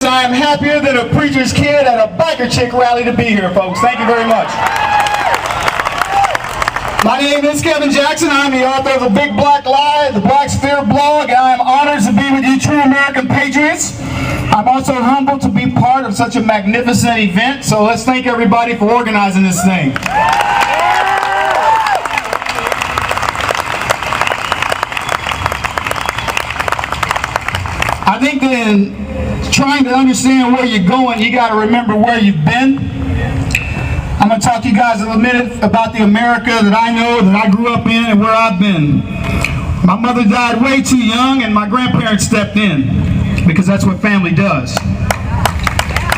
I am happier than a preacher's kid at a biker chick rally to be here, folks. Thank you very much. My name is Kevin Jackson. I'm the author of The Big Black Lie, the Black Sphere blog, and I am honored to be with you true American patriots. I'm also humbled to be part of such a magnificent event, so let's thank everybody for organizing this thing. I think that in trying to understand where you're going, you got to remember where you've been. I'm going to talk to you guys in a minute about the America that I know, that I grew up in, and where I've been. My mother died way too young, and my grandparents stepped in, because that's what family does.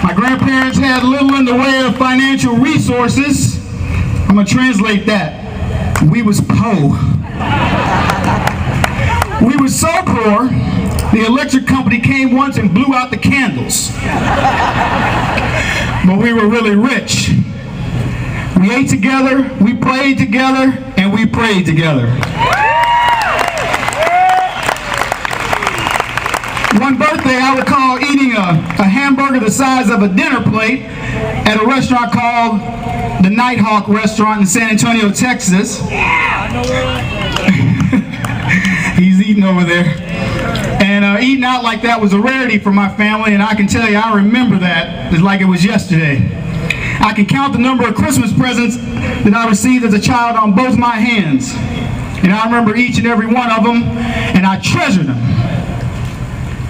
My grandparents had little in the way of financial resources. I'm going to translate that. We was poor. We were so poor, the electric company came once and blew out the candles. But we were really rich. We ate together, we played together, and we prayed together. One birthday, I recall eating a hamburger the size of a dinner plate at a restaurant called the Nighthawk Restaurant in San Antonio, Texas. He's eating over there. And eating out like that was a rarity for my family, and I can tell you, I remember that like it was yesterday. I can count the number of Christmas presents that I received as a child on both my hands. And I remember each and every one of them, and I treasure them.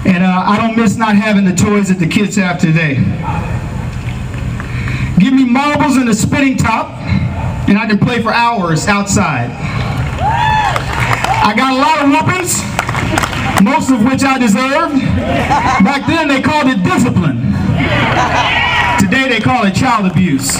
And I don't miss not having the toys that the kids have today. Give me marbles and a spinning top, and I can play for hours outside. I got a lot of whoopings, most of which I deserved. Back then they called it discipline. Today they call it child abuse.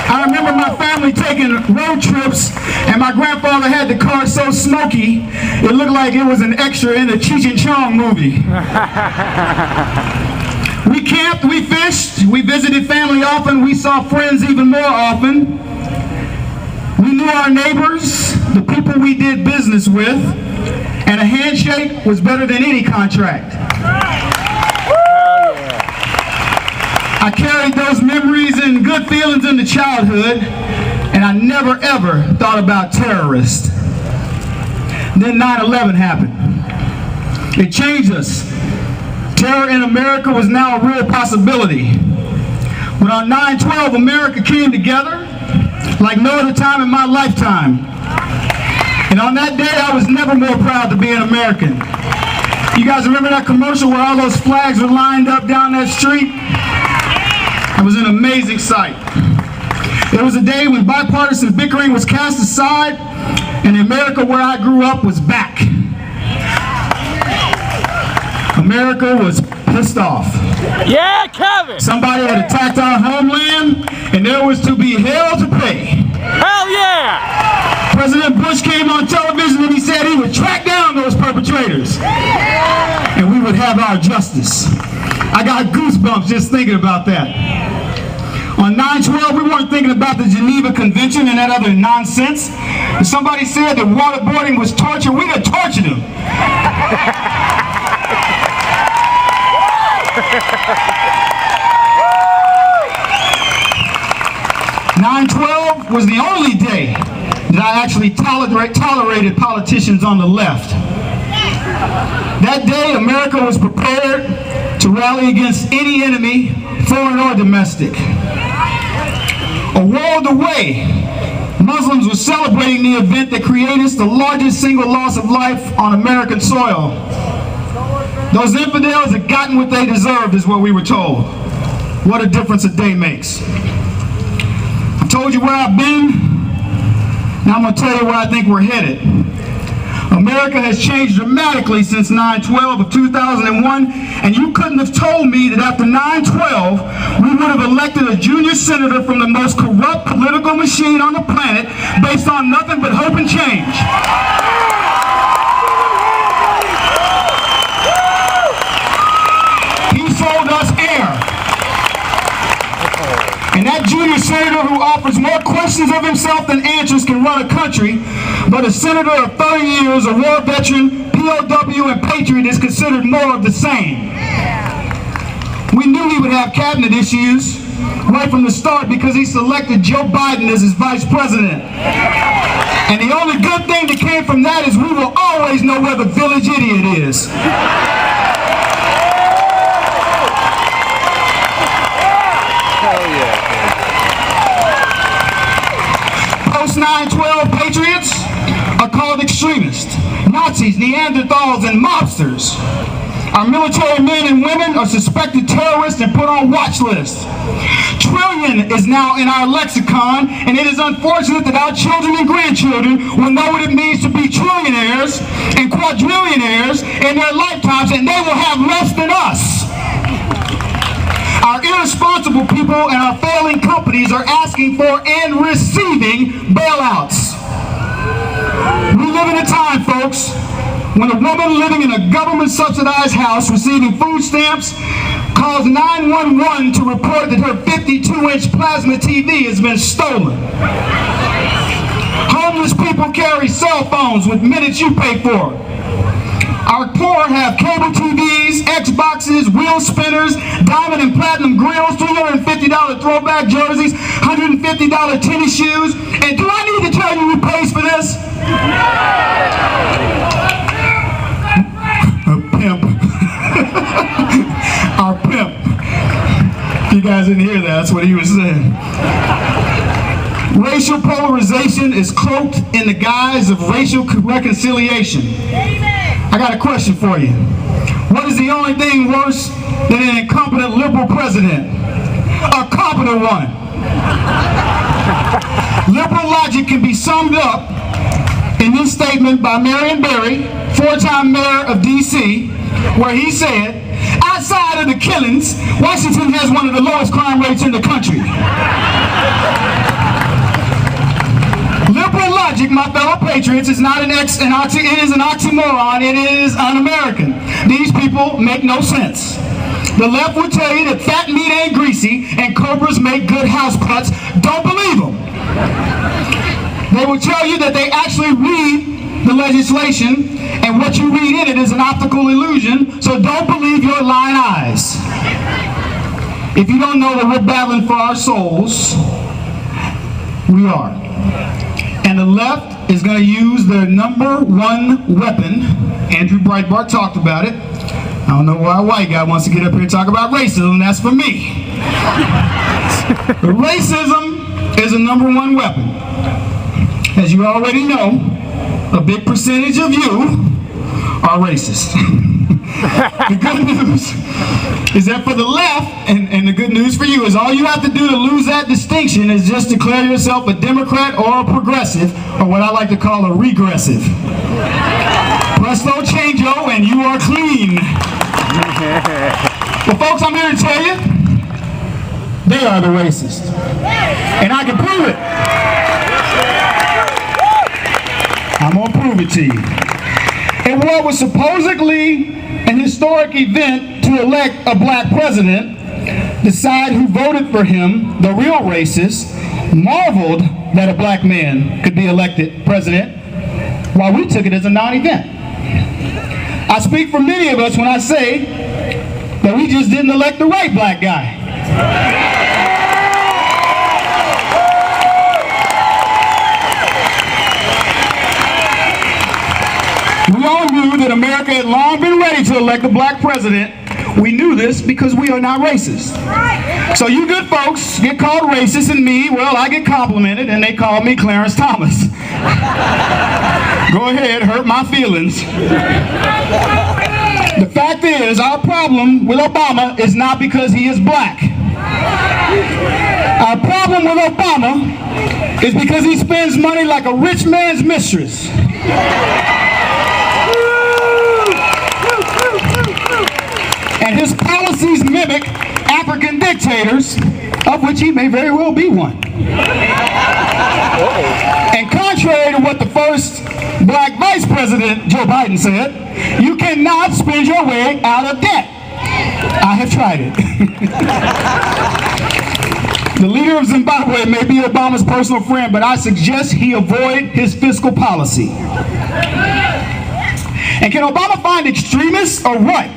I remember my family taking road trips, and my grandfather had the car so smoky, it looked like it was an extra in a Cheech and Chong movie. We camped, we fished, we visited family often, we saw friends even more often. We knew our neighbors, the people we did business with, and a handshake was better than any contract. I carried those memories and good feelings into childhood, and I never ever thought about terrorists. Then 9/11 happened. It changed us. Terror in America was now a real possibility. But on 9/12, America came together like no other time in my lifetime. And on that day, I was never more proud to be an American. You guys remember that commercial where all those flags were lined up down that street? It was an amazing sight. It was a day when bipartisan bickering was cast aside, and the America where I grew up was back. America was pissed off. Yeah, Kevin! Somebody had attacked our homeland, and there was to be hell to pay. Hell yeah! President Bush came on television and he said he would track down those perpetrators, and we would have our justice. I got goosebumps just thinking about that. On 9/12, we weren't thinking about the Geneva Convention and that other nonsense. If somebody said that waterboarding was torture, we would torture them. 9/12 was the only day that I actually tolerated politicians on the left. That day, America was prepared to rally against any enemy, foreign or domestic. A world away, Muslims were celebrating the event that created the largest single loss of life on American soil. Those infidels had gotten what they deserved, is what we were told. What a difference a day makes. I told you where I've been. Now I'm going to tell you where I think we're headed. America has changed dramatically since 9/12 of 2001, and you couldn't have told me that after 9/12 we would have elected a junior senator from the most corrupt political machine on the planet based on nothing but hope and change. He sold us air. And that junior senator who offers more questions of himself than answers can run a country, but a senator of 30 years, a war veteran, POW and patriot is considered more of the same. We knew he would have cabinet issues right from the start because he selected Joe Biden as his vice president. And the only good thing that came from that is we will always know where the village idiot is. Post 9/12 patriots are called extremists, Nazis, Neanderthals, and mobsters. Our military men and women are suspected terrorists and put on watch lists. Trillion is now in our lexicon, and it is unfortunate that our children and grandchildren will know what it means to be trillionaires and quadrillionaires in their lifetimes, and they will have less than us. Our irresponsible people and our failing companies are asking for and receiving bailouts. We live in a time, folks, when a woman living in a government-subsidized house receiving food stamps calls 911 to report that her 52-inch plasma TV has been stolen. Homeless people carry cell phones with minutes you pay for. Our poor have cable TVs, Xboxes, wheel spinners, diamond and platinum grills, $350 throwback jerseys, $150 tennis shoes. And do I need to tell you who pays for this? A pimp. Our pimp. You guys didn't hear that, that's what he was saying. Racial polarization is cloaked in the guise of racial reconciliation. I got a question for you. What is the only thing worse than an incompetent liberal president? A competent one. Liberal logic can be summed up in this statement by Marion Barry, four-time mayor of D.C., where he said, outside of the killings, Washington has one of the lowest crime rates in the country. Liberal logic, my fellow patriots, is not it is an oxymoron, it is un-American. These people make no sense. The left will tell you that fat meat ain't greasy and cobras make good house pets. Don't believe them. They will tell you that they actually read the legislation, and what you read in it is an optical illusion, so don't believe your lying eyes. If you don't know that we're battling for our souls, we are. And the left is going to use their number one weapon. Andrew Breitbart talked about it. I don't know why a white guy wants to get up here and talk about racism. That's for me. But racism is a number one weapon. As you already know, a big percentage of you are racist. The good news is that for the left, and the good news for you is all you have to do to lose that distinction is just declare yourself a Democrat or a progressive, or what I like to call a regressive. Presto changeo, and you are clean. Well, folks, I'm here to tell you, they are the racists. And I can prove it. I'm going to prove it to you. In what was supposedly an historic event to elect a black president, the side who voted for him, the real racists, marveled that a black man could be elected president, while we took it as a non-event. I speak for many of us when I say that we just didn't elect the right black guy. We all knew that America had long been ready to elect a black president. We knew this because we are not racist. So you good folks get called racist, and me, well, I get complimented and they call me Clarence Thomas. Go ahead, hurt my feelings. The fact is, our problem with Obama is not because he is black. Our problem with Obama is because he spends money like a rich man's mistress. And his policies mimic African dictators, of which he may very well be one. And contrary to what the first black vice president, Joe Biden, said, you cannot spend your way out of debt. I have tried it. The leader of Zimbabwe may be Obama's personal friend, but I suggest he avoid his fiscal policy. And can Obama find extremists or what?